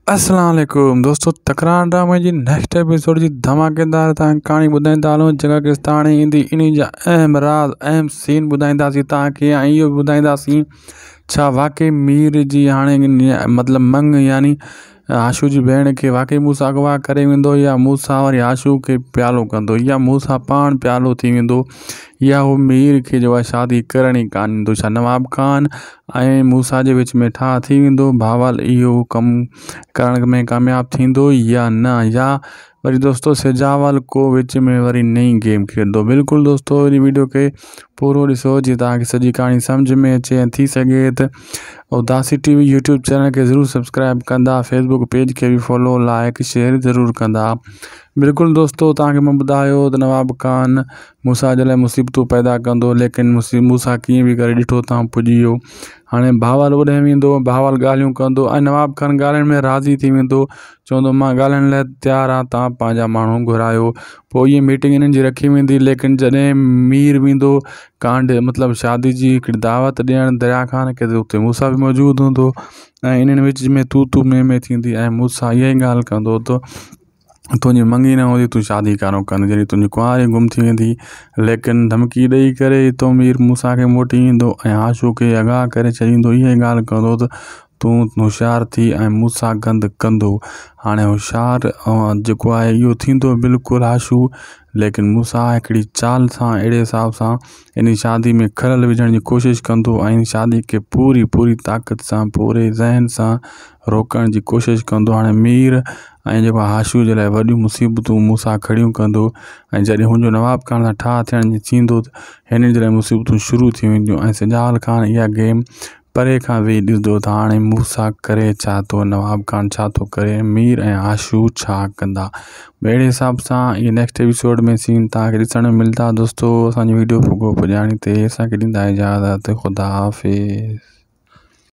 अस्सलाम वालेकुम दोस्तों, तकरार ड्रामा जी नेक्स्ट एपिसोड जी धमाकेदार कहानी ॿुधाईंदा हलूं। जगह किस्ताणी ईंदी इन जा अहम राज अहम सीन ॿुधाईंदासीं तव्हांखे। ऐं इहो ॿुधाईंदासीं छा वाकई मीर जी हाणे मतिलबु मंग यानी आशू जी भेण खे वाकई मूंसां अगवा करे वेंदो, या मूंसां वरी आशू खे प्यालो कंदो, या मूंसां पाण प्यालो थी वेंदो, या हू मीर खे जो आहे शादी करणी कान ईंदो। छा नवाब खान ऐं मूंसां जे विच में ठा थी वेंदो, भावल इहो कमु करण में कामयाबु थींदो या न, या वरी दोस्तों सिजावल को विच में वरी नई गेम खेॾंदो। बिल्कुलु दोस्तों वरी वीडियो खे पूरो ॾिसो जीअं तव्हांखे सॼी कहाणी सम्झ में अचे। ऐं थी सघे त उदासी टीवी यूट्यूब चैनल के ज़रूर सब्सक्राइब कंदा, फेसबुक पेज के भी फॉलो लाइक शेयर ज़रूर कंदा। बिल्कुलु दोस्तों तव्हांखे मैं ॿुधायो त नवाब खान मूंसां जे लाइ मुसीबतूं पैदा कंदो, लेकिन मूंसां कीअं बि करे ॾिठो तव्हां पुॼी वियो। हाणे भावल ओॾे वेंदो, भावल ॻाल्हियूं कंदो ऐं नवाब खान ॻाल्हाइण में राज़ी थी वेंदो, चवंदो मां ॻाल्हाइण लाइ तयारु आहियां, तव्हां पंहिंजा माण्हू घुरायो। पोइ इहे मीटिंग इन्हनि जी रखी वेंदी, लेकिन जॾहिं मीर वेंदो कांड मतिलबु शादी जी हिकिड़ी दावत ॾियणु दरिया खान खे, त उते मूंसां बि मौजूदु हूंदो ऐं इन्हनि विच में तू में थींदी ऐं मूंसां इहा ई ॻाल्हि कंदो त तुंहिंजी मंगी न हूंदी, तूं शादी कान कंदी, जॾहिं तुंहिंजी कुंवारी गुम थी वेंदी। लेकिन धमकी ॾेई करे तो मीर मूंसां खे मोटी ईंदो ऐं आशू खे अगाह करे छॾींदो, इहा ई ॻाल्हि कंदो त तूं होशियारु थी ऐं मूंसां गंद कंदो। हाणे होशियारु जेको आहे इहो थींदो बिल्कुलु आशू, लेकिन मूंसां हिकिड़ी चाल सां अहिड़े हिसाब सां इन शादी में खलल विझण जी कोशिशि कंदो ऐं इन शादी खे पूरी ताक़त सां पूरे ज़हन सां रोकण जी कोशिशि कंदो। हाणे मीर ऐं जेको आशू जे लाइ वॾियूं मुसीबतूं मूंसां खड़ियूं कंदो, ऐं जॾहिं हुनजो नवाब खान सां ठा थियण जी थींदो त हिन जे लाइ मुसीबतूं शुरू थी वेंदियूं। ऐं सिजावल खान इहा गेम परे खां वेही ॾिसंदो त हाणे मूंसां करे छा थो, नवाब खान छा थो करे, मीर ऐं आशू छा कंदा। अहिड़े हिसाब सां इहे नेक्स्ट एपिसोड में सीन तव्हांखे ॾिसण में मिलंदा। दोस्तों असांजी वीडियो पुॼाणी ते असांखे ॾींदा इजाज़त। ख़ुदा हाफ़िज़।